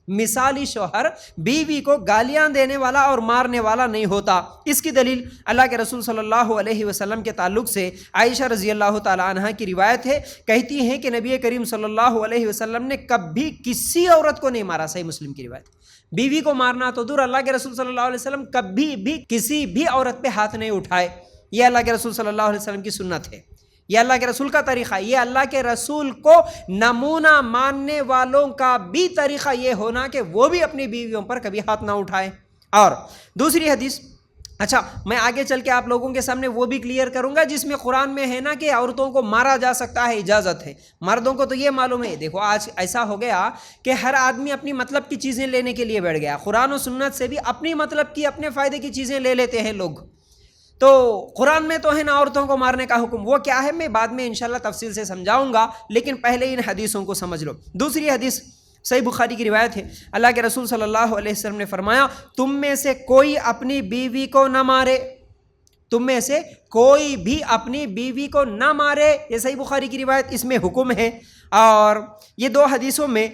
مثالی شوہر بیوی کو گالیاں دینے والا اور مارنے والا نہیں ہوتا۔ اس کی دلیل اللہ کے رسول صلی اللہ علیہ وسلم کے تعلق سے عائشہ رضی اللہ تعالی عنہ کی روایت ہے، کہتی ہیں کہ نبی کریم صلی اللہ علیہ وسلم نے کبھی کسی عورت کو نہیں مارا۔ صحیح مسلم کی روایت۔ بیوی کو مارنا تو دور، اللہ کے رسول صلی اللہ علیہ وسلم کبھی بھی کسی بھی عورت پہ ہاتھ نہیں اٹھائے۔ یہ اللہ کے رسول صلی اللہ علیہ وسلم کی سنت ہے، یہ اللہ کے رسول کا طریقہ، یہ اللہ کے رسول کو نمونہ ماننے والوں کا بھی طریقہ یہ ہونا کہ وہ بھی اپنی بیویوں پر کبھی ہاتھ نہ اٹھائیں۔ اور دوسری حدیث، اچھا میں آگے چل کے آپ لوگوں کے سامنے وہ بھی کلیئر کروں گا جس میں قرآن میں ہے نا کہ عورتوں کو مارا جا سکتا ہے، اجازت ہے۔ مردوں کو تو یہ معلوم ہے۔ دیکھو آج ایسا ہو گیا کہ ہر آدمی اپنی مطلب کی چیزیں لینے کے لیے بیٹھ گیا، قرآن و سنت سے بھی اپنی مطلب کی، اپنے فائدے کی چیزیں لے لیتے ہیں لوگ۔ تو قرآن میں تو ہے نا عورتوں کو مارنے کا حکم، وہ کیا ہے میں بعد میں انشاءاللہ تفصیل سے سمجھاؤں گا، لیکن پہلے ان حدیثوں کو سمجھ لو۔ دوسری حدیث صحیح بخاری کی روایت ہے، اللہ کے رسول صلی اللہ علیہ وسلم نے فرمایا، تم میں سے کوئی اپنی بیوی کو نہ مارے، تم میں سے کوئی بھی اپنی بیوی کو نہ مارے۔ یہ صحیح بخاری کی روایت، اس میں حکم ہے۔ اور یہ دو حدیثوں میں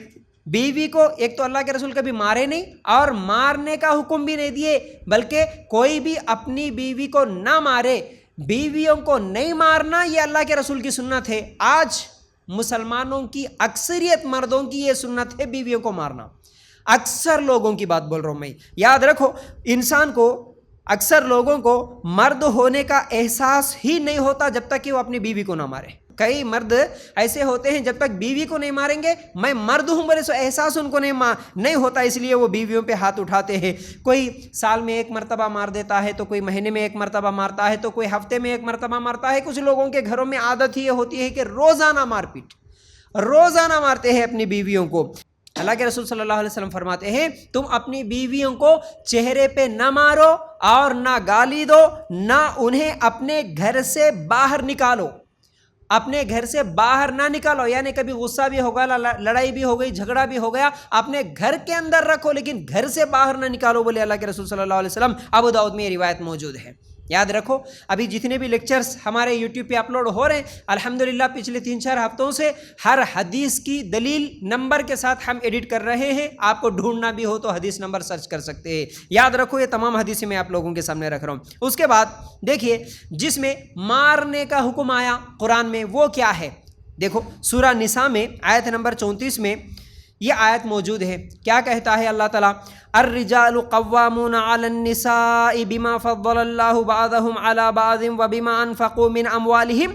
بیوی کو ایک تو اللہ کے رسول کبھی مارے نہیں اور مارنے کا حکم بھی نہیں دیے، بلکہ کوئی بھی اپنی بیوی کو نہ مارے، بیویوں کو نہیں مارنا یہ اللہ کے رسول کی سنت ہے۔ آج مسلمانوں کی اکثریت مردوں کی یہ سنت ہے بیویوں کو مارنا، اکثر لوگوں کی بات بول رہا ہوں میں۔ یاد رکھو، انسان کو، اکثر لوگوں کو مرد ہونے کا احساس ہی نہیں ہوتا جب تک کہ وہ اپنی بیوی کو نہ مارے۔ کئی مرد ایسے ہوتے ہیں جب تک بیوی کو نہیں ماریں گے میں مرد ہوں بولے سو احساس ان کو نہیں ہوتا، اس لیے وہ بیویوں پہ ہاتھ اٹھاتے ہیں۔ کوئی سال میں ایک مرتبہ مار دیتا ہے، تو کوئی مہینے میں ایک مرتبہ مارتا ہے، تو کوئی ہفتے میں ایک مرتبہ مارتا ہے۔ کچھ لوگوں کے گھروں میں عادت ہی یہ ہوتی ہے کہ روزانہ مار پیٹ، روزانہ مارتے ہیں اپنی بیویوں کو۔ اللہ کے رسول صلی اللہ علیہ وسلم فرماتے ہیں، تم اپنی بیویوں کو چہرے پہ نہ مارو اور نہ گالی دو، نہ انہیں اپنے گھر سے باہر نکالو، اپنے گھر سے باہر نہ نکالو، یعنی کبھی غصہ بھی ہو گیا، لڑائی بھی ہو گئی، جھگڑا بھی ہو گیا، اپنے گھر کے اندر رکھو لیکن گھر سے باہر نہ نکالو، بولے اللہ کے رسول صلی اللہ علیہ وسلم۔ ابو داؤد میں یہ روایت موجود ہے۔ یاد رکھو، ابھی جتنے بھی لیکچرز ہمارے یوٹیوب پہ اپلوڈ ہو رہے ہیں الحمدللہ پچھلے 3-4 ہفتوں سے ہر حدیث کی دلیل نمبر کے ساتھ ہم ایڈٹ کر رہے ہیں۔ آپ کو ڈھونڈنا بھی ہو تو حدیث نمبر سرچ کر سکتے ہیں۔ یاد رکھو، یہ تمام حدیثیں میں آپ لوگوں کے سامنے رکھ رہا ہوں۔ اس کے بعد دیکھیے جس میں مارنے کا حکم آیا قرآن میں وہ کیا ہے؟ دیکھو سورہ نساء میں آیت نمبر 34 میں یہ آیت موجود ہے۔ کیا کہتا ہے اللہ تعالیٰ؟ الرجال قوامون علی النساء بما فضل اللہ بعضهم علی بعض وبما انفقوا من اموالهم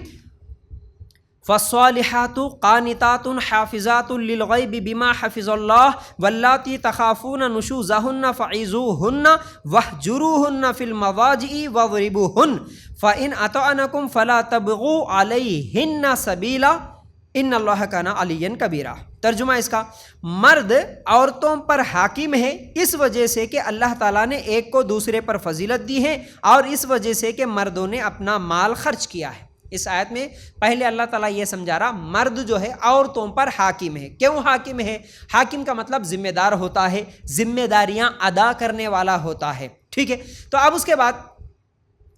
فالصالحات قانتات حافظات للغیب بما حفظ اللہ واللاتی تخافون نشوزہن فعظوہن واہجروہن فی المضاجع واضربوہن فإن اطعنکم فلا تبغوا علیہن سبیلا ان اللہ کان علیا کبیرا۔ ترجمہ اس کا، مرد عورتوں پر حاکم ہے اس وجہ سے کہ اللہ تعالیٰ نے ایک کو دوسرے پر فضیلت دی ہے اور اس وجہ سے کہ مردوں نے اپنا مال خرچ کیا ہے۔ اس آیت میں پہلے اللہ تعالیٰ یہ سمجھا رہا مرد جو ہے عورتوں پر حاکم ہے۔ کیوں حاکم ہے؟ حاکم کا مطلب ذمہ دار ہوتا ہے، ذمہ داریاں ادا کرنے والا ہوتا ہے، ٹھیک ہے۔ تو اب اس کے بعد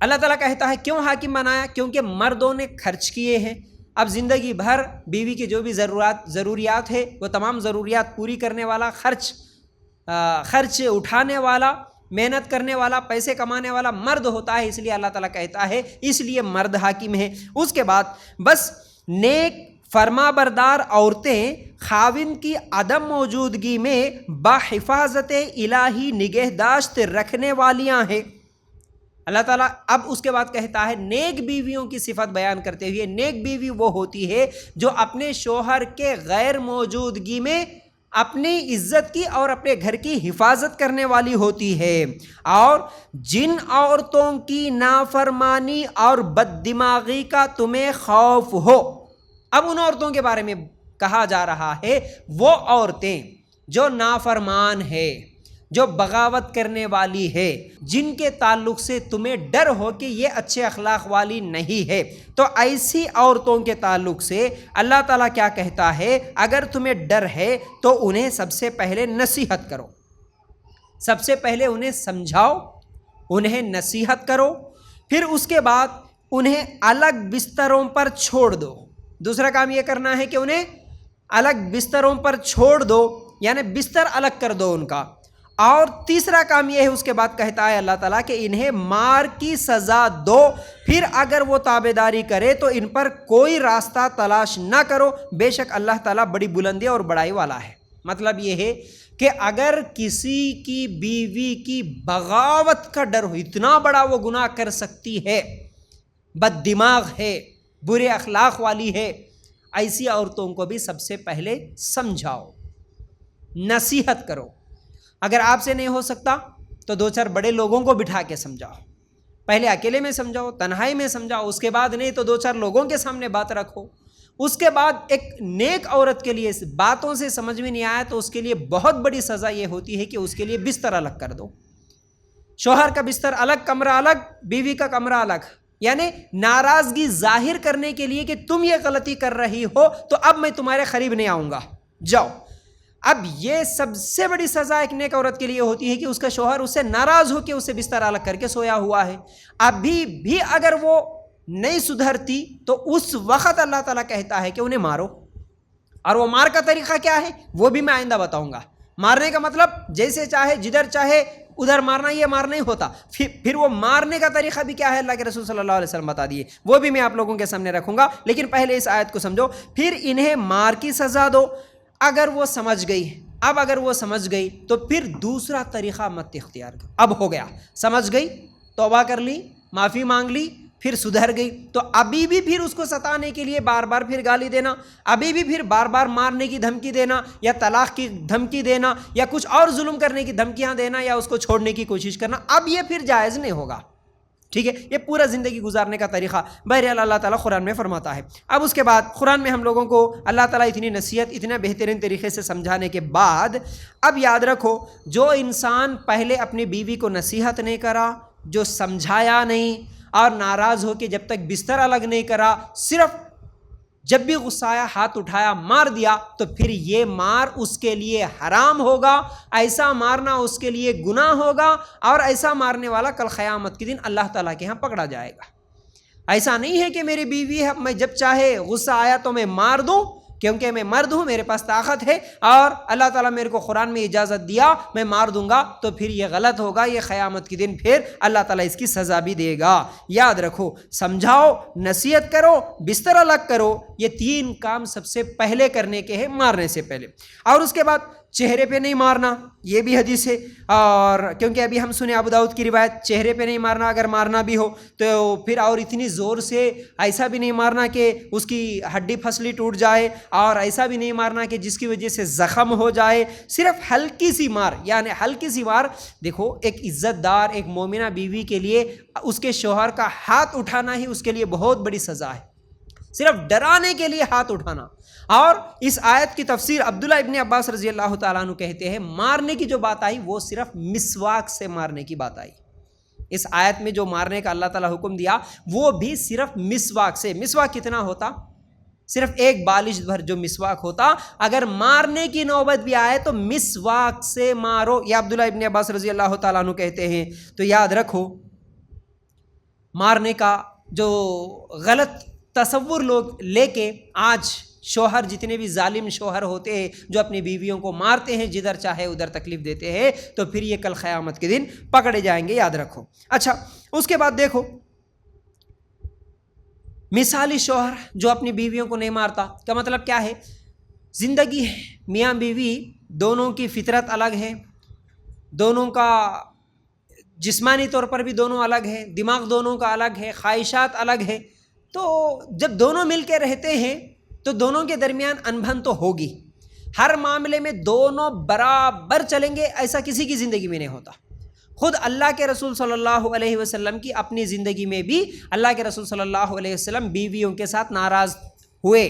اللہ تعالیٰ کہتا ہے کیوں حاکم بنایا؟ کیونکہ مردوں نے خرچ کیے ہیں۔ اب زندگی بھر بیوی کی جو بھی ضروریات ہے وہ تمام ضروریات پوری کرنے والا، خرچ اٹھانے والا، محنت کرنے والا، پیسے کمانے والا مرد ہوتا ہے، اس لیے اللہ تعالیٰ کہتا ہے اس لیے مرد حاکم ہے۔ اس کے بعد بس نیک فرما بردار عورتیں خاوند کی عدم موجودگی میں بحفاظت الہی نگہداشت رکھنے والیاں ہیں۔ اللہ تعالیٰ اب اس کے بعد کہتا ہے نیک بیویوں کی صفت بیان کرتے ہوئے، نیک بیوی وہ ہوتی ہے جو اپنے شوہر کے غیر موجودگی میں اپنی عزت کی اور اپنے گھر کی حفاظت کرنے والی ہوتی ہے، اور جن عورتوں کی نافرمانی اور بد دماغی کا تمہیں خوف ہو۔ اب ان عورتوں کے بارے میں کہا جا رہا ہے، وہ عورتیں جو نافرمان ہے، جو بغاوت کرنے والی ہے، جن کے تعلق سے تمہیں ڈر ہو کہ یہ اچھے اخلاق والی نہیں ہے، تو ایسی عورتوں کے تعلق سے اللہ تعالیٰ کیا کہتا ہے؟ اگر تمہیں ڈر ہے تو انہیں سب سے پہلے نصیحت کرو، سب سے پہلے انہیں سمجھاؤ، انہیں نصیحت کرو، پھر اس کے بعد انہیں الگ بستروں پر چھوڑ دو۔ دوسرا کام یہ کرنا ہے کہ انہیں الگ بستروں پر چھوڑ دو، یعنی بستر الگ کر دو ان کا۔ اور تیسرا کام یہ ہے، اس کے بعد کہتا ہے اللہ تعالیٰ کہ انہیں مار کی سزا دو، پھر اگر وہ تابعداری کرے تو ان پر کوئی راستہ تلاش نہ کرو، بے شک اللہ تعالیٰ بڑی بلندی اور بڑائی والا ہے۔ مطلب یہ ہے کہ اگر کسی کی بیوی کی بغاوت کا ڈر ہو، اتنا بڑا وہ گناہ کر سکتی ہے، بد دماغ ہے، برے اخلاق والی ہے، ایسی عورتوں کو بھی سب سے پہلے سمجھاؤ، نصیحت کرو۔ اگر آپ سے نہیں ہو سکتا تو دو چار بڑے لوگوں کو بٹھا کے سمجھاؤ، پہلے اکیلے میں سمجھاؤ، تنہائی میں سمجھاؤ، اس کے بعد نہیں تو دو چار لوگوں کے سامنے بات رکھو۔ اس کے بعد ایک نیک عورت کے لیے باتوں سے سمجھ میں نہیں آیا تو اس کے لیے بہت بڑی سزا یہ ہوتی ہے کہ اس کے لیے بستر الگ کر دو۔ شوہر کا بستر الگ، کمرہ الگ، بیوی کا کمرہ الگ، یعنی ناراضگی ظاہر کرنے کے لیے کہ تم یہ غلطی کر رہی ہو تو اب میں تمہارے قریب نہیں آؤں گا، جاؤ۔ اب یہ سب سے بڑی سزا ایک نیک عورت کے لیے ہوتی ہے کہ اس کا شوہر اس سے ناراض ہو کے اسے بستر الگ کر کے سویا ہوا ہے، ابھی بھی اگر وہ نہیں سدھرتی تو اس وقت اللہ تعالیٰ کہتا ہے کہ انہیں مارو۔ اور وہ مار کا طریقہ کیا ہے وہ بھی میں آئندہ بتاؤں گا۔ مارنے کا مطلب جیسے چاہے جدھر چاہے ادھر مارنا، یہ مار نہیں ہوتا۔ پھر وہ مارنے کا طریقہ بھی کیا ہے اللہ کے رسول صلی اللہ علیہ وسلم بتا دیے، وہ بھی میں آپ لوگوں کے سامنے رکھوں گا، لیکن پہلے اس آیت کو سمجھو۔ پھر انہیں مار کی سزا دو اگر وہ سمجھ گئی۔ اب اگر وہ سمجھ گئی تو پھر دوسرا طریقہ مت اختیار کرو۔ اب ہو گیا، سمجھ گئی، توبہ کر لی، معافی مانگ لی، پھر سدھر گئی، تو ابھی بھی پھر اس کو ستانے کے لیے بار بار پھر گالی دینا، ابھی بھی پھر بار بار مارنے کی دھمکی دینا، یا طلاق کی دھمکی دینا، یا کچھ اور ظلم کرنے کی دھمکیاں دینا، یا اس کو چھوڑنے کی کوشش کرنا، اب یہ پھر جائز نہیں ہوگا۔ ٹھیک ہے، یہ پورا زندگی گزارنے کا طریقہ بہرحال اللہ تعالیٰ قرآن میں فرماتا ہے۔ اب اس کے بعد قرآن میں ہم لوگوں کو اللہ تعالیٰ اتنی نصیحت اتنے بہترین طریقے سے سمجھانے کے بعد اب یاد رکھو، جو انسان پہلے اپنی بیوی کو نصیحت نہیں کرا، جو سمجھایا نہیں اور ناراض ہو کے جب تک بستر الگ نہیں کرا، صرف جب بھی غصہ آیا ہاتھ اٹھایا مار دیا، تو پھر یہ مار اس کے لیے حرام ہوگا، ایسا مارنا اس کے لیے گناہ ہوگا، اور ایسا مارنے والا کل قیامت کے دن اللہ تعالیٰ کے ہاں پکڑا جائے گا۔ ایسا نہیں ہے کہ میری بیوی ہے، میں جب چاہے غصہ آیا تو میں مار دوں، کیونکہ میں مرد ہوں، میرے پاس طاقت ہے اور اللہ تعالیٰ میرے کو قرآن میں اجازت دیا، میں مار دوں گا، تو پھر یہ غلط ہوگا، یہ قیامت کے دن پھر اللہ تعالیٰ اس کی سزا بھی دے گا۔ یاد رکھو، سمجھاؤ، نصیحت کرو، بستر الگ کرو، یہ تین کام سب سے پہلے کرنے کے ہیں مارنے سے پہلے۔ اور اس کے بعد چہرے پہ نہیں مارنا، یہ بھی حدیث ہے، اور کیونکہ ابھی ہم سنے ابو داؤد کی روایت، چہرے پہ نہیں مارنا، اگر مارنا بھی ہو تو پھر اور اتنی زور سے ایسا بھی نہیں مارنا کہ اس کی ہڈی پھسلی ٹوٹ جائے، اور ایسا بھی نہیں مارنا کہ جس کی وجہ سے زخم ہو جائے، صرف ہلکی سی مار، یعنی ہلکی سی مار۔ دیکھو، ایک عزت دار، ایک مومنہ بیوی کے لیے اس کے شوہر کا ہاتھ اٹھانا ہی اس کے لیے بہت بڑی سزا ہے، صرف ڈرانے کے لیے ہاتھ اٹھانا۔ اور اس آیت کی تفسیر عبداللہ ابن عباس رضی اللہ تعالیٰ عنہ کہتے ہیں، مارنے کی جو بات آئی وہ صرف مسواک سے مارنے کی بات آئی۔ اس آیت میں جو مارنے کا اللہ تعالیٰ حکم دیا وہ بھی صرف مسواک سے۔ مسواک کتنا ہوتا؟ صرف ایک بالش بھر جو مسواک ہوتا، اگر مارنے کی نوبت بھی آئے تو مسواک سے مارو، یہ عبداللہ ابن عباس رضی اللہ تعالیٰ عنہ کہتے ہیں۔ تو یاد رکھو، مارنے کا جو غلط تصور لوگ لے کے آج شوہر، جتنے بھی ظالم شوہر ہوتے ہیں جو اپنی بیویوں کو مارتے ہیں، جدھر چاہے ادھر تکلیف دیتے ہیں، تو پھر یہ کل قیامت کے دن پکڑے جائیں گے، یاد رکھو۔ اچھا، اس کے بعد دیکھو، مثالی شوہر جو اپنی بیویوں کو نہیں مارتا، کا مطلب کیا ہے؟ زندگی ہے، میاں بیوی دونوں کی فطرت الگ ہے، دونوں کا جسمانی طور پر بھی دونوں الگ ہے، دماغ دونوں کا الگ ہے، خواہشات الگ ہے، تو جب دونوں مل کے رہتے ہیں تو دونوں کے درمیان انبن تو ہوگی۔ ہر معاملے میں دونوں برابر چلیں گے ایسا کسی کی زندگی میں نہیں ہوتا۔ خود اللہ کے رسول صلی اللہ علیہ وسلم کی اپنی زندگی میں بھی اللہ کے رسول صلی اللہ علیہ وسلم بیویوں کے ساتھ ناراض ہوئے۔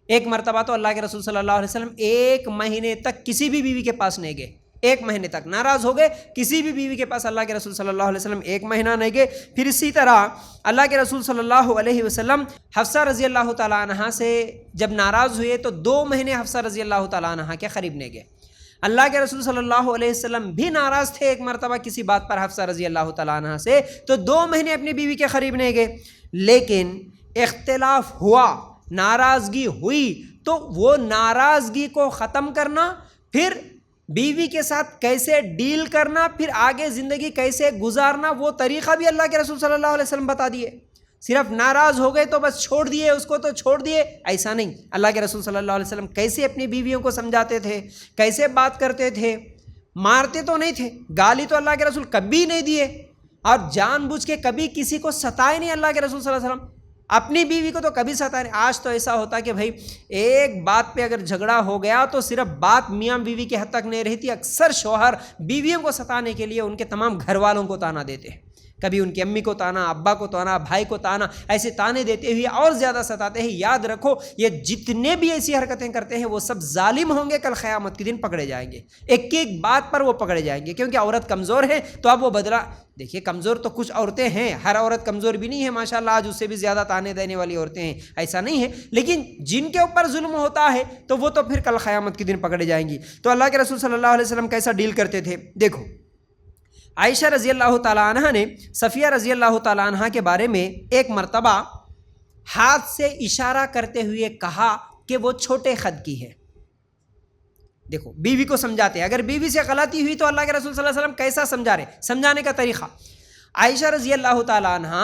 ایک مرتبہ تو اللہ کے رسول صلی اللہ علیہ وسلم 1 مہینے تک کسی بھی بیوی کے پاس نہیں گئے، 1 مہینے تک ناراض ہو گئے، کسی بھی بیوی کے پاس اللہ کے رسول صلی اللہ علیہ وسلم 1 مہینہ نہیں گئے۔ پھر اسی طرح اللہ کے رسول صلی اللہ علیہ وسلم حفصہ رضی اللہ تعالیٰ عنہ سے جب ناراض ہوئے تو 2 مہینے حفصہ رضی اللہ تعالیٰ عنہ کے قریب نہیں گئے۔ اللہ کے رسول صلی اللہ علیہ وسلم بھی ناراض تھے ایک مرتبہ کسی بات پر حفصہ رضی اللہ تعالیٰ عنہ سے، تو 2 مہینے اپنی بیوی کے قریب نہیں گئے۔ لیکن اختلاف ہوا، ناراضگی ہوئی، تو وہ ناراضگی کو ختم کرنا، پھر بیوی کے ساتھ کیسے ڈیل کرنا، پھر آگے زندگی کیسے گزارنا، وہ طریقہ بھی اللہ کے رسول صلی اللہ علیہ وسلم بتا دیے۔ صرف ناراض ہو گئے تو بس چھوڑ دیے اس کو، تو چھوڑ دیے، ایسا نہیں۔ اللہ کے رسول صلی اللہ علیہ وسلم کیسے اپنی بیویوں کو سمجھاتے تھے، کیسے بات کرتے تھے، مارتے تو نہیں تھے، گالی تو اللہ کے رسول کبھی نہیں دیے، اور جان بوجھ کے کبھی کسی کو ستائے نہیں اللہ کے رسول صلی اللہ علیہ وسلم، اپنی بیوی کو تو کبھی ستائے نہیں۔ آج تو ایسا ہوتا کہ بھائی ایک بات پہ اگر جھگڑا ہو گیا تو صرف بات میاں بیوی کے حد تک نہیں رہتی، اکثر شوہر بیویوں کو ستانے کے لیے ان کے تمام گھر والوں کو تانا دیتے ہیں، کبھی ان کی امی کو تانا، ابا کو تانا، بھائی کو تانا، ایسے تانے دیتے ہوئے اور زیادہ ستاتے ہیں۔ یاد رکھو یہ جتنے بھی ایسی حرکتیں کرتے ہیں وہ سب ظالم ہوں گے، کل قیامت کے دن پکڑے جائیں گے، ایک ایک بات پر وہ پکڑے جائیں گے، کیونکہ عورت کمزور ہے تو اب وہ بدلہ دیکھیے۔ کمزور تو کچھ عورتیں ہیں، ہر عورت کمزور بھی نہیں ہے ماشاءاللہ، آج اس سے بھی زیادہ تانے دینے والی عورتیں ہیں، ایسا نہیں ہے، لیکن جن کے اوپر ظلم ہوتا ہے تو وہ تو پھر کل قیامت کے دن پکڑے جائیں گی۔ تو اللہ کے رسول صلی اللہ علیہ وسلم کیسا ڈیل کرتے تھے دیکھو۔ عائشہ رضی اللہ تعالیٰ عنہ نے صفیہ رضی اللہ تعالیٰ عنہ کے بارے میں ایک مرتبہ ہاتھ سے اشارہ کرتے ہوئے کہا کہ وہ چھوٹے قد کی ہے۔ دیکھو بیوی کو سمجھاتے ہیں، اگر بیوی سے غلطی ہوئی تو اللہ کے رسول صلی اللہ علیہ وسلم کیسا سمجھا رہے، سمجھانے کا طریقہ۔ عائشہ رضی اللہ تعالیٰ عنہ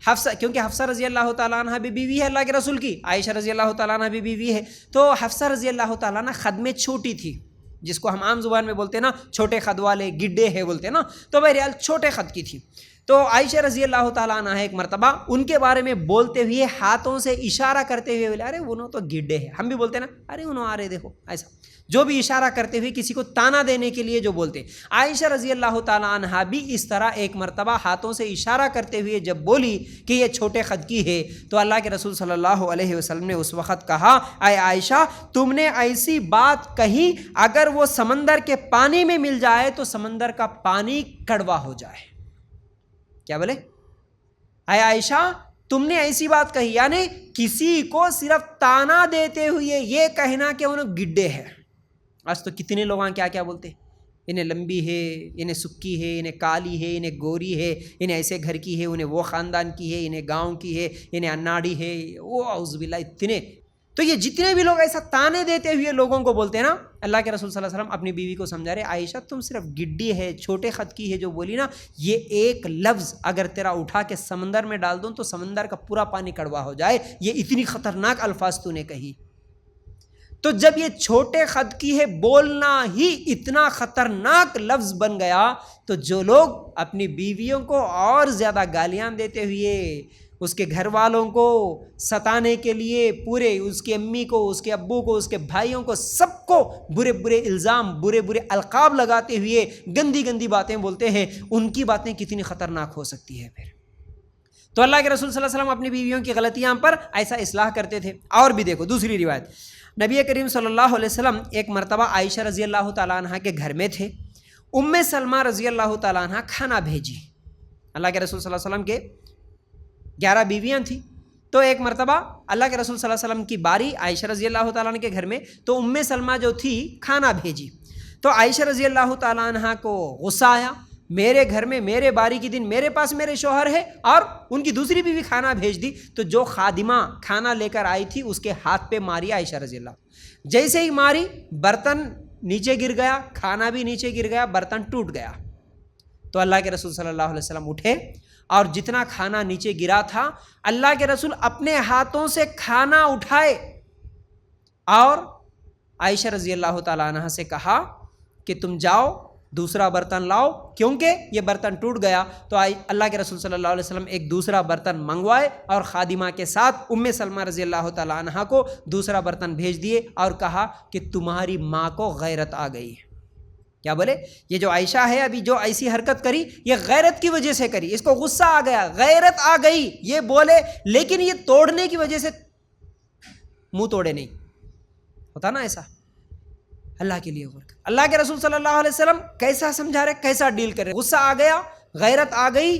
حفصہ، کیونکہ حفصہ رضی اللہ تعالیٰ عنہ بھی بیوی ہے اللہ کے رسول کی، عائشہ رضی اللہ تعالیٰ عنہ بھی بیوی ہے، تو حفصہ رضی اللہ تعالیٰ عنہ قد میں چھوٹی تھی، جس کو ہم عام زبان میں بولتے ہیں نا چھوٹے قد والے، گڈے ہیں بولتے ہیں نا، تو بہرحال چھوٹے قد کی تھی۔ تو عائشہ رضی اللہ تعالیٰ عنہ ایک مرتبہ ان کے بارے میں بولتے ہوئے ہاتھوں سے اشارہ کرتے ہوئے بولے ارے انہوں تو گڈے ہیں، ہم بھی بولتے ہیں نا ارے انہوں آ رہے دیکھو، ایسا جو بھی اشارہ کرتے ہوئے کسی کو تانا دینے کے لیے جو بولتے، عائشہ رضی اللہ تعالیٰ عنہ بھی اس طرح ایک مرتبہ ہاتھوں سے اشارہ کرتے ہوئے جب بولی کہ یہ چھوٹے قد کی ہے تو اللہ کے رسول صلی اللہ علیہ وسلم نے اس وقت کہا اے عائشہ تم نے ایسی بات کہی اگر وہ سمندر کے پانی میں مل جائے تو سمندر کا پانی کڑوا ہو جائے۔ کیا بولے؟ اے عائشہ تم نے ایسی بات کہی، یعنی کسی کو صرف تانا دیتے ہوئے یہ کہنا کہ انہوں گڈے ہیں۔ آج تو کتنے لوگ کیا کیا بولتے، انہیں لمبی ہے، انہیں سکی ہے، انہیں کالی ہے، انہیں گوری ہے، انہیں ایسے گھر کی ہے، انہیں وہ خاندان کی ہے، انہیں گاؤں کی ہے، انہیں اناڑی ہے، وہ اعوذ باللہ اتنے۔ تو یہ جتنے بھی لوگ ایسا تانے دیتے ہوئے لوگوں کو بولتے ہیں نا، اللہ کے رسول صلی اللہ علیہ وسلم اپنی بیوی کو سمجھا رہے عائشہ تم صرف گڈی ہے، چھوٹے قد کی ہے جو بولی نا، یہ ایک لفظ اگر تیرا اٹھا کے سمندر میں ڈال دوں تو سمندر کا پورا پانی کڑوا ہو جائے، یہ اتنی خطرناک الفاظ تو نے کہی۔ تو جب یہ چھوٹے قد کی ہے بولنا ہی اتنا خطرناک لفظ بن گیا تو جو لوگ اپنی بیویوں کو اور زیادہ گالیاں دیتے ہوئے اس کے گھر والوں کو ستانے کے لیے پورے اس کی امی کو، اس کے ابو کو، اس کے بھائیوں کو، سب کو برے برے الزام، برے برے القاب لگاتے ہوئے گندی گندی باتیں بولتے ہیں، ان کی باتیں کتنی خطرناک ہو سکتی ہے پھر۔ تو اللہ کے رسول صلی اللہ علیہ وسلم اپنی بیویوں کی غلطیاں پر ایسا اصلاح کرتے تھے۔ اور بھی دیکھو دوسری روایت، نبی کریم صلی اللہ علیہ وسلم ایک مرتبہ عائشہ رضی اللہ تعالیٰ عنہ کے گھر میں تھے، ام سلمہ رضی اللہ تعالیٰ عنہ کھانا بھیجی۔ اللہ کے رسول صلی اللہ علیہ وسلم کے 11 بیویاں تھیں، تو ایک مرتبہ اللہ کے رسول صلی اللہ علیہ وسلم کی باری عائشہ رضی اللہ تعالیٰ عنہ کے گھر میں، تو ام سلمہ جو تھی کھانا بھیجی، تو عائشہ رضی اللہ تعالیٰ عنہ کو غصہ آیا، میرے گھر میں میرے باری کے دن میرے پاس میرے شوہر ہے اور ان کی دوسری بیوی کھانا بھیج دی، تو جو خادمہ کھانا لے کر آئی تھی اس کے ہاتھ پہ ماری عائشہ رضی اللہ، جیسے ہی ماری برتن نیچے گر گیا، کھانا بھی نیچے گر گیا، برتن ٹوٹ گیا۔ تو اللہ کے رسول صلی اللہ علیہ وسلم اٹھے اور جتنا کھانا نیچے گرا تھا اللہ کے رسول اپنے ہاتھوں سے کھانا اٹھائے اور عائشہ رضی اللہ تعالیٰ عنہ سے کہا کہ تم جاؤ دوسرا برتن لاؤ، کیونکہ یہ برتن ٹوٹ گیا۔ تو اللہ کے رسول صلی اللہ علیہ وسلم ایک دوسرا برتن منگوائے اور خادمہ کے ساتھ ام سلمہ رضی اللہ تعالیٰ عنہ کو دوسرا برتن بھیج دیے اور کہا کہ تمہاری ماں کو غیرت آ گئی ہے۔ کیا بولے؟ یہ جو عائشہ ہے ابھی جو ایسی حرکت کری یہ غیرت کی وجہ سے کری، اس کو غصہ آ گیا، غیرت آ گئی یہ بولے، لیکن یہ توڑنے کی وجہ سے منہ توڑے نہیں، ہوتا نا ایسا۔ اللہ کے لیے غور کر، اللہ کے رسول صلی اللہ علیہ وسلم کیسا سمجھا رہے، کیسا ڈیل کرے، غصہ آ گیا، غیرت آ گئی،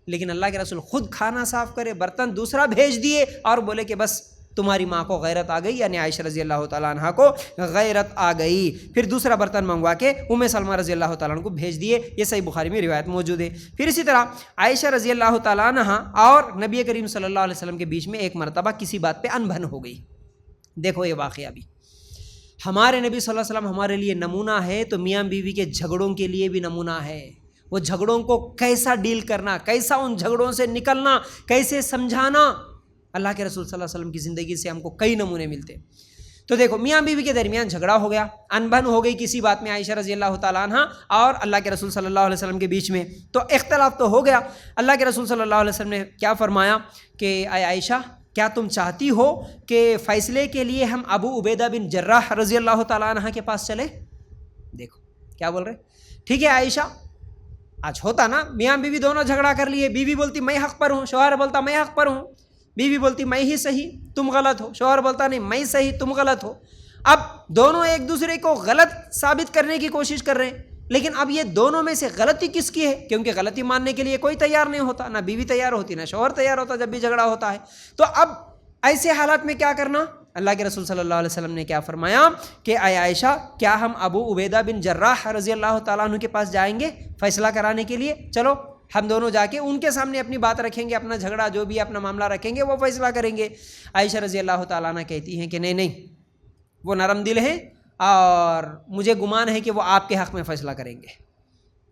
لیکن اللہ کے رسول خود کھانا صاف کرے، برتن دوسرا بھیج دیے اور بولے کہ بس تمہاری ماں کو غیرت آ گئی، یعنی عائشہ رضی اللہ تعالیٰ عنہ کو غیرت آ گئی۔ پھر دوسرا برتن منگوا کے ام سلمہ رضی اللہ تعالیٰ عنہ کو بھیج دیے، یہ صحیح بخاری میں روایت موجود ہے۔ پھر اسی طرح عائشہ رضی اللہ تعالیٰ عنہ اور نبی کریم صلی اللہ علیہ وسلم کے بیچ میں ایک مرتبہ کسی بات پہ انبن ہو گئی۔ دیکھو یہ واقعہ بھی، ہمارے نبی صلی اللہ علیہ وسلم ہمارے لیے نمونہ ہے، تو میاں بیوی کے جھگڑوں کے لیے بھی نمونہ ہے۔ وہ جھگڑوں کو کیسا ڈیل کرنا، کیسا ان جھگڑوں سے نکلنا، کیسے سمجھانا، اللہ کے رسول صلی اللہ علیہ وسلم کی زندگی سے ہم کو کئی نمونے ملتے ہیں۔ تو دیکھو، میاں بیوی کے درمیان جھگڑا ہو گیا، انبن ہو گئی کسی بات میں عائشہ رضی اللہ تعالیٰ عنہ اور اللہ کے رسول صلی اللہ علیہ وسلم کے بیچ میں، تو اختلاف تو ہو گیا۔ اللہ کے رسول صلی اللہ علیہ وسلم نے کیا فرمایا کہ اے عائشہ، کیا تم چاہتی ہو کہ فیصلے کے لیے ہم ابو عبیدہ بن جراح رضی اللہ تعالیٰ عنہ کے پاس چلیں؟ دیکھو کیا بول رہے، ٹھیک ہے عائشہ، آج ہوتا نا میاں بیوی دونوں جھگڑا کر لیے، بیوی بولتی میں حق پر ہوں، شوہر بولتا میں حق پر ہوں، بیوی بولتی میں ہی صحیح تم غلط ہو، شوہر بولتا نہیں میں صحیح تم غلط ہو۔ اب دونوں ایک دوسرے کو غلط ثابت کرنے کی کوشش کر رہے ہیں، لیکن اب یہ دونوں میں سے غلطی کس کی ہے؟ کیونکہ غلطی ماننے کے لیے کوئی تیار نہیں ہوتا، نہ بیوی تیار ہوتی نہ شوہر تیار ہوتا جب بھی جھگڑا ہوتا ہے۔ تو اب ایسے حالات میں کیا کرنا؟ اللہ کے رسول صلی اللہ علیہ وسلم نے کیا فرمایا کہ اے عائشہ، کیا ہم ابو عبیدہ بن جراح رضی اللہ تعالیٰ عنہ کے پاس جائیں گے فیصلہ کرانے کے لیے؟ چلو ہم دونوں جا کے ان کے سامنے اپنی بات رکھیں گے، اپنا جھگڑا جو بھی اپنا معاملہ رکھیں گے، وہ فیصلہ کریں گے۔ عائشہ رضی اللہ تعالیٰ عنہ کہتی ہیں کہ نہیں، وہ نرم دل ہیں اور مجھے گمان ہے کہ وہ آپ کے حق میں فیصلہ کریں گے،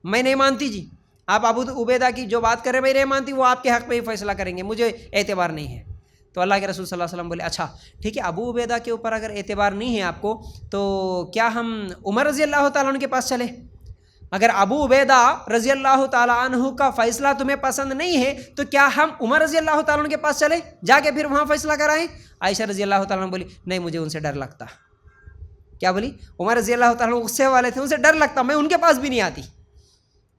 میں نہیں مانتی جی، آپ ابو عبیدہ کی جو بات کریں میں نہیں مانتی، وہ آپ کے حق میں ہی فیصلہ کریں گے، مجھے اعتبار نہیں ہے۔ تو اللہ کے رسول صلی اللہ علیہ وسلم بولے اچھا ٹھیک ہے، ابو عبیدہ کے اوپر اگر اعتبار نہیں ہے آپ کو، تو کیا ہم عمر رضی اللہ تعالیٰ عنہ کے پاس چلیں؟ اگر ابو عبیدہ رضی اللہ تعالیٰ عنہ کا فیصلہ تمہیں پسند نہیں ہے تو کیا ہم عمر رضی اللہ تعالیٰ عنہ کے پاس چلیں، جا کے پھر وہاں فیصلہ کرائیں؟ عائشہ رضی اللہ تعالیٰ عنہ بولی نہیں، مجھے ان سے ڈر لگتا۔ کیا بولی؟ عمر رضی اللہ تعالیٰ عنہ غصے والے تھے، ان سے ڈر لگتا، میں ان کے پاس بھی نہیں آتی۔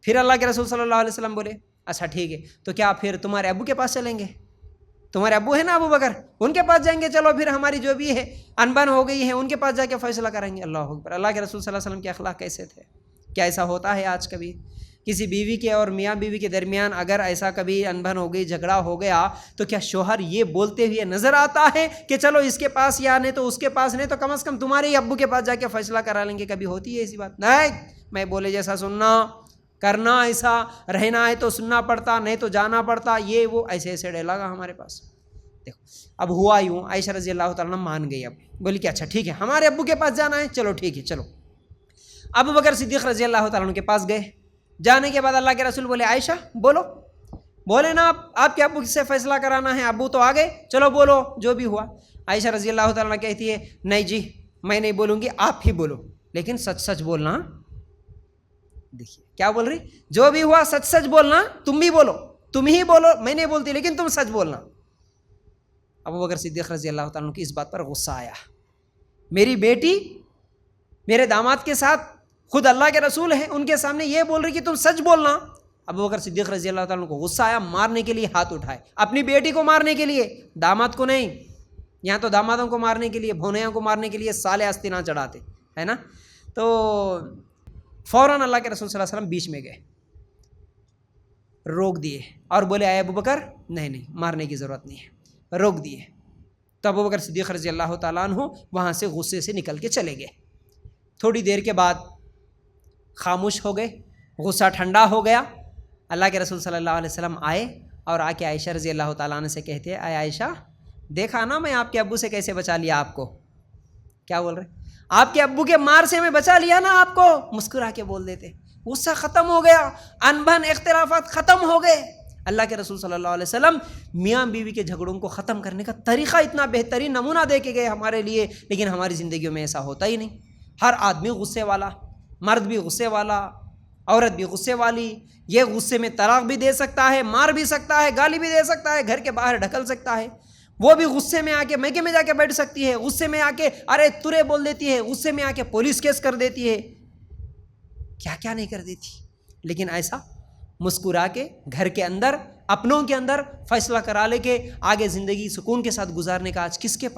پھر اللہ کے رسول صلی اللہ علیہ وسلم بولے اچھا ٹھیک ہے، تو کیا پھر تمہارے ابو کے پاس چلیں گے؟ تمہارے ابو ہیں نا ابو بکر، ان کے پاس جائیں گے، چلو پھر ہماری جو بھی ہے انبن ہو گئی ہے ان کے پاس جا کے فیصلہ کریں گے۔ اللہ اکبر! اللہ کے رسول صلی اللہ علیہ وسلم کے اخلاق کیسے تھے! کیا ایسا ہوتا ہے آج کبھی؟ کسی بیوی کے اور میاں بیوی کے درمیان اگر ایسا کبھی انبن ہو گئی، جھگڑا ہو گیا، تو کیا شوہر یہ بولتے ہوئے نظر آتا ہے کہ چلو اس کے پاس یا نہیں تو اس کے پاس، نہیں تو کم از کم تمہارے ہی ابو کے پاس جا کے فیصلہ کرا لیں گے؟ کبھی ہوتی ہے ایسی بات؟ نہیں، میں بولے جیسا سننا، کرنا، ایسا رہنا ہے تو سننا پڑتا، نہیں تو جانا پڑتا، یہ وہ ایسے ڈیلا گا ہمارے پاس۔ دیکھو اب ہوا یوں، عائشہ رضی اللہ تعالیٰ مان گئی، اب بولی کہ اچھا ٹھیک ہے ہمارے ابو کے پاس جانا ہے، چلو ٹھیک ہے چلو۔ ابو بکر صدیق رضی اللہ تعالیٰ عنہ کے پاس گئے، جانے کے بعد اللہ کے رسول بولے عائشہ بولو، بولے نا آپ کے ابو سے فیصلہ کرانا ہے، ابو تو آ گئے، چلو بولو جو بھی ہوا۔ عائشہ رضی اللہ تعالیٰ عنہ کہتی ہے نہیں جی میں نہیں بولوں گی، آپ ہی بولو، لیکن سچ سچ بولنا۔ دیکھیے کیا بول رہی، جو بھی ہوا سچ سچ بولنا، تم بھی بولو، تم ہی بولو، میں نہیں بولتی لیکن تم سچ بولنا۔ ابو بکر صدیق رضی اللہ تعالیٰ عنہ کی اس بات پر غصہ آیا، میری بیٹی میرے داماد کے ساتھ خود اللہ کے رسول ہیں، ان کے سامنے یہ بول رہی کہ تم سچ بولنا۔ ابو بکر صدیق رضی اللہ تعالیٰ عنہ کو غصہ آیا، مارنے کے لیے ہاتھ اٹھائے، اپنی بیٹی کو مارنے کے لیے، داماد کو نہیں۔ یہاں تو دامادوں کو مارنے کے لیے، بھونیاں کو مارنے کے لیے سالے آستینہ چڑھاتے ہے نا، تو فوراً اللہ کے رسول صلی اللہ علیہ وسلم بیچ میں گئے، روک دیے اور بولے اے ابو بکر نہیں مارنے کی ضرورت نہیں ہے، روک دیے۔ تو ابو بکر صدیق رضی اللہ تعالیٰ عنہ وہاں سے غصے سے نکل کے چلے گئے۔ تھوڑی دیر کے بعد خاموش ہو گئے، غصہ ٹھنڈا ہو گیا۔ اللہ کے رسول صلی اللہ علیہ وسلم آئے اور آ کے عائشہ رضی اللہ تعالیٰ عنہ سے کہتے ہیں اے عائشہ دیکھا نا میں آپ کے ابو سے کیسے بچا لیا آپ کو۔ کیا بول رہے، آپ کے ابو کے مار سے میں بچا لیا نا آپ کو، مسکرا کے بول دیتے، غصہ ختم ہو گیا، انبن اختلافات ختم ہو گئے۔ اللہ کے رسول صلی اللہ علیہ وسلم میاں بیوی کے جھگڑوں کو ختم کرنے کا طریقہ اتنا بہترین نمونہ دے کے گئے ہمارے لیے، لیکن ہماری زندگیوں میں ایسا ہوتا ہی نہیں۔ ہر آدمی غصے والا، مرد بھی غصے والا، عورت بھی غصے والی، یہ غصے میں طلاق بھی دے سکتا ہے، مار بھی سکتا ہے، گالی بھی دے سکتا ہے، گھر کے باہر ڈھکل سکتا ہے، وہ بھی غصے میں آ کے میکے میں جا کے بیٹھ سکتی ہے، غصے میں آ کے ارے ترے بول دیتی ہے، غصے میں آ کے پولیس کیس کر دیتی ہے، کیا کیا نہیں کر دیتی۔ لیکن ایسا مسکرا کے گھر کے اندر اپنوں کے اندر فیصلہ کرا لے کے آگے زندگی سکون کے ساتھ گزارنے کا آج کس کے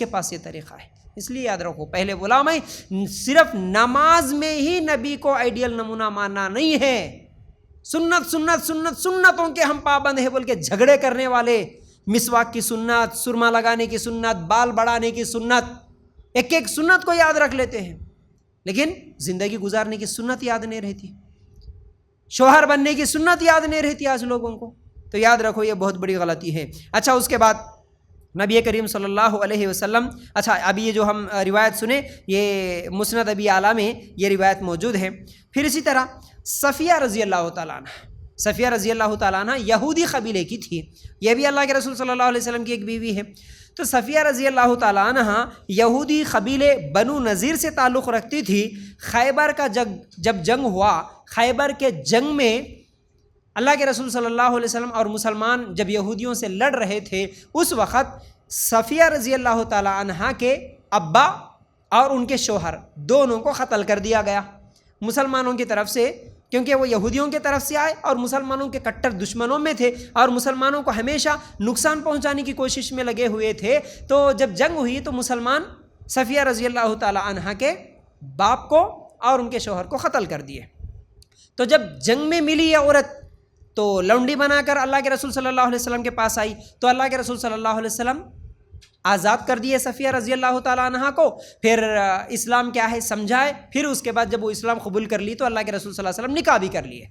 پاس یہ طریقہ ہے؟ اس لیے یاد رکھو، پہلے بولا میں صرف نماز میں ہی نبی کو آئیڈیل نمونہ ماننا نہیں ہے، سنتوں کے ہم پابند ہیں بول کے جھگڑے کرنے والے، مسواک کی سنت، سرما لگانے کی سنت، بال بڑھانے کی سنت، ایک سنت کو یاد رکھ لیتے ہیں لیکن زندگی گزارنے کی سنت یاد نہیں رہتی، شوہر بننے کی سنت یاد نہیں رہتی آج لوگوں کو، تو یاد رکھو یہ بہت بڑی غلطی ہے۔ اچھا اس کے بعد نبی کریم صلی اللہ علیہ وسلم. اچھا، اب یہ جو ہم روایت سنیں یہ مسند ابی اعلیٰ میں یہ روایت موجود ہے. پھر اسی طرح صفیہ رضی اللہ تعالیٰ عنہ، صفیہ رضی اللہ تعالیٰ عنہ یہودی قبیلے کی تھی. یہ بھی اللہ کے رسول صلی اللہ علیہ وسلم کی ایک بیوی ہے. تو صفیہ رضی اللہ تعالیٰ عنہ یہودی قبیلے بنو نذیر سے تعلق رکھتی تھی. خیبر کا جب جنگ ہوا، خیبر کے جنگ میں اللہ کے رسول صلی اللہ علیہ وسلم اور مسلمان جب یہودیوں سے لڑ رہے تھے، اس وقت صفیہ رضی اللہ تعالیٰ عنہ کے ابا اور ان کے شوہر دونوں کو قتل کر دیا گیا مسلمانوں کی طرف سے، کیونکہ وہ یہودیوں کی طرف سے آئے اور مسلمانوں کے کٹر دشمنوں میں تھے اور مسلمانوں کو ہمیشہ نقصان پہنچانے کی کوشش میں لگے ہوئے تھے. تو جب جنگ ہوئی تو مسلمان صفیہ رضی اللہ تعالیٰ عنہ کے باپ کو اور ان کے شوہر کو قتل کر دیے. تو جب جنگ میں ملی یہ عورت تو لونڈی بنا کر اللہ کے رسول صلی اللہ علیہ وسلم کے پاس آئی. تو اللہ کے رسول صلی اللہ علیہ وسلم آزاد کر دیے صفیہ رضی اللہ تعالیٰ عنہ کو. پھر اسلام کیا ہے سمجھائے. پھر اس کے بعد جب وہ اسلام قبول کر لی تو اللہ کے رسول صلی اللہ علیہ وسلم نکاح بھی کر لیے.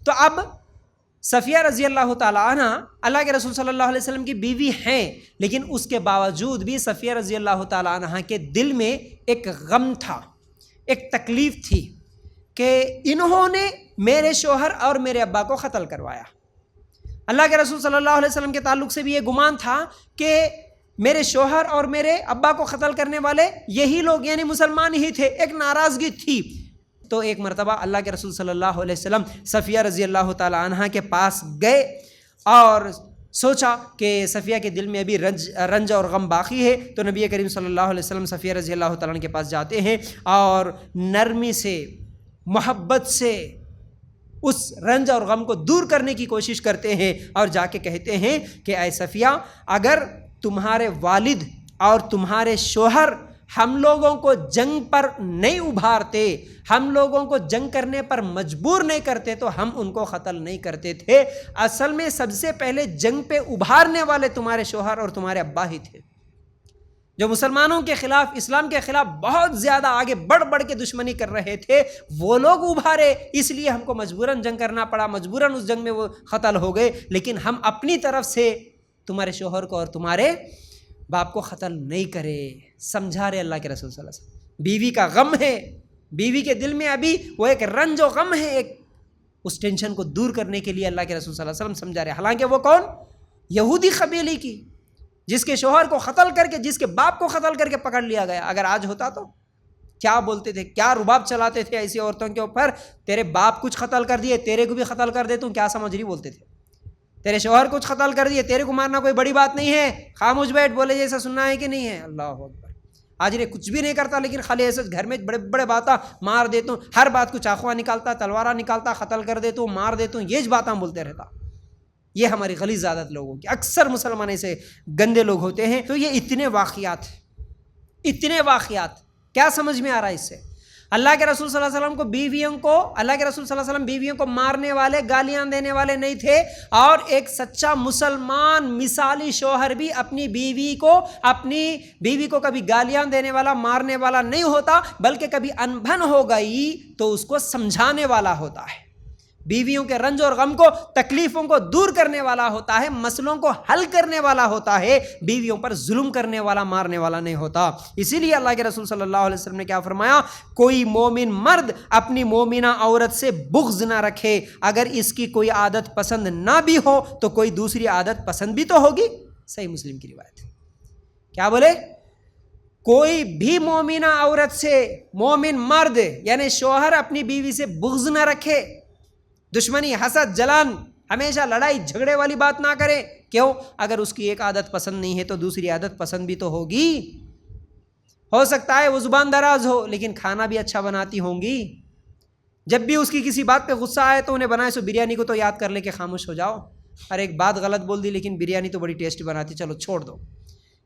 تو اب صفیہ رضی اللہ تعالیٰ عنہ اللہ کے رسول صلی اللہ علیہ وسلم کی بیوی ہیں، لیکن اس کے باوجود بھی صفیہ رضی اللہ تعالیٰ عنہ کے دل میں ایک غم تھا، ایک تکلیف تھی کہ انہوں نے میرے شوہر اور میرے ابا کو قتل کروایا. اللہ کے رسول صلی اللہ علیہ وسلم کے تعلق سے بھی یہ گمان تھا کہ میرے شوہر اور میرے ابا کو قتل کرنے والے یہی لوگ یعنی مسلمان ہی تھے. ایک ناراضگی تھی. تو ایک مرتبہ اللہ کے رسول صلی اللہ علیہ وسلم صفیہ رضی اللہ تعالیٰ عنہ کے پاس گئے اور سوچا کہ صفیہ کے دل میں ابھی رنج اور غم باقی ہے. تو نبی کریم صلی اللہ علیہ وسلم صفیہ رضی اللہ تعالیٰ عنہ کے پاس جاتے ہیں اور نرمی سے، محبت سے اس رنج اور غم کو دور کرنے کی کوشش کرتے ہیں اور جا کے کہتے ہیں کہ اے صفیہ، اگر تمہارے والد اور تمہارے شوہر ہم لوگوں کو جنگ پر نہیں ابھارتے، ہم لوگوں کو جنگ کرنے پر مجبور نہیں کرتے تو ہم ان کو قتل نہیں کرتے تھے. اصل میں سب سے پہلے جنگ پہ ابھارنے والے تمہارے شوہر اور تمہارے ابا ہی تھے، جو مسلمانوں کے خلاف، اسلام کے خلاف بہت زیادہ آگے بڑھ کے دشمنی کر رہے تھے. وہ لوگ ابھارے، اس لیے ہم کو مجبوراً جنگ کرنا پڑا، مجبوراً اس جنگ میں وہ قتل ہو گئے. لیکن ہم اپنی طرف سے تمہارے شوہر کو اور تمہارے باپ کو قتل نہیں کرے. سمجھا رہے اللہ کے رسول صلی اللہ علیہ وسلم. بیوی کا غم ہے، بیوی کے دل میں ابھی وہ ایک رنج و غم ہے، ایک اس ٹینشن کو دور کرنے کے لیے اللہ کے رسول صلی اللہ علیہ وسلم سمجھا رہے. حالانکہ وہ کون؟ یہودی قبیلے کی، جس کے شوہر کو قتل کر کے، جس کے باپ کو قتل کر کے پکڑ لیا گیا. اگر آج ہوتا تو کیا بولتے تھے، کیا رباب چلاتے تھے ایسی عورتوں کے اوپر. تیرے باپ کچھ قتل کر دیے، تیرے کو بھی قتل کر دے، تم کیا سمجھ رہی بولتے تھے. تیرے شوہر کچھ قتل کر دیے، تیرے کو مارنا کوئی بڑی بات نہیں ہے، خاموش بیٹھ، بولے جیسا سننا ہے کہ نہیں ہے. اللہ اکبر. آج نے کچھ بھی نہیں کرتا لیکن خالی ایسے گھر میں بڑے بڑے باتیں مار دیتا ہوں، ہر بات کو چاقوا نکالتا، تلوارہ نکالتا، قتل کر دیتا ہوں، مار دیتا ہوں، یہ باتیں بولتے رہتا. یہ ہماری غلیظ عادت لوگوں کی، اکثر مسلمان ایسے گندے لوگ ہوتے ہیں. تو یہ اتنے واقعات کیا سمجھ میں آ رہا ہے اس سے؟ اللہ کے رسول صلی اللہ علیہ وسلم کو اللہ کے رسول صلی اللہ علیہ وسلم بیویوں کو مارنے والے، گالیاں دینے والے نہیں تھے. اور ایک سچا مسلمان مثالی شوہر بھی اپنی بیوی کو کبھی گالیاں دینے والا، مارنے والا نہیں ہوتا، بلکہ کبھی انبن ہو گئی تو اس کو سمجھانے والا ہوتا ہے. بیویوں کے رنج اور غم کو، تکلیفوں کو دور کرنے والا ہوتا ہے، مسئلوں کو حل کرنے والا ہوتا ہے. بیویوں پر ظلم کرنے والا، مارنے والا نہیں ہوتا. اسی لیے اللہ کے رسول صلی اللہ علیہ وسلم نے کیا فرمایا؟ کوئی مومن مرد اپنی مومنہ عورت سے بغض نہ رکھے. اگر اس کی کوئی عادت پسند نہ بھی ہو تو کوئی دوسری عادت پسند بھی تو ہوگی. صحیح مسلم کی روایت. کیا بولے؟ کوئی بھی مومنہ عورت سے، مومن مرد یعنی شوہر اپنی بیوی سے بغض نہ رکھے، دشمنی، حسد، جلن، ہمیشہ لڑائی جھگڑے والی بات نہ کرے. کیوں؟ اگر اس کی ایک عادت پسند نہیں ہے تو دوسری عادت پسند بھی تو ہوگی. ہو سکتا ہے وہ زبان دراز ہو لیکن کھانا بھی اچھا بناتی ہوں گی. جب بھی اس کی کسی بات پہ غصہ آئے تو انہیں بنائے سو بریانی کو تو یاد کر لے کہ خاموش ہو جاؤ. اور ایک بات غلط بول دی لیکن بریانی تو بڑی ٹیسٹی بناتی، چلو چھوڑ دو.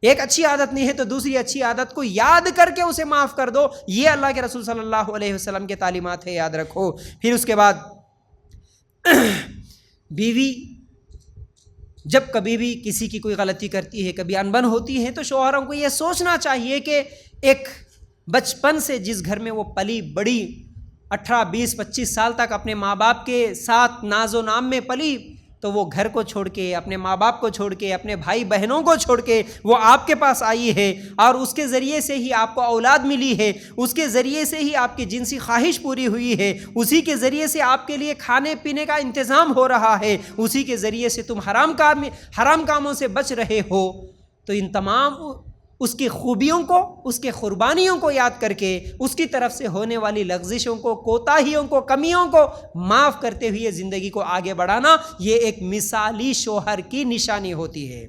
ایک اچھی عادت نہیں ہے تو دوسری اچھی عادت کو یاد کر کے اسے معاف کر دو. یہ اللہ کے رسول صلی اللہ علیہ وسلم کے تعلیمات ہے، یاد رکھو. پھر اس کے بعد بیوی جب کبھی بھی کسی کی کوئی غلطی کرتی ہے، کبھی انبن ہوتی ہے، تو شوہروں کو یہ سوچنا چاہیے کہ ایک بچپن سے جس گھر میں وہ پلی بڑی، 18، 20، 25 سال تک اپنے ماں باپ کے ساتھ ناز و نام میں پلی، تو وہ گھر کو چھوڑ کے، اپنے ماں باپ کو چھوڑ کے، اپنے بھائی بہنوں کو چھوڑ کے وہ آپ کے پاس آئی ہے، اور اس کے ذریعے سے ہی آپ کو اولاد ملی ہے، اس کے ذریعے سے ہی آپ کی جنسی خواہش پوری ہوئی ہے، اسی کے ذریعے سے آپ کے لیے کھانے پینے کا انتظام ہو رہا ہے، اسی کے ذریعے سے تم حرام کاموں سے بچ رہے ہو، تو ان تمام اس کی خوبیوں کو، اس کے قربانیوں کو یاد کر کے، اس کی طرف سے ہونے والی لغزشوں کو، کوتاہیوں کو، کمیوں کو معاف کرتے ہوئے زندگی کو آگے بڑھانا، یہ ایک مثالی شوہر کی نشانی ہوتی ہے۔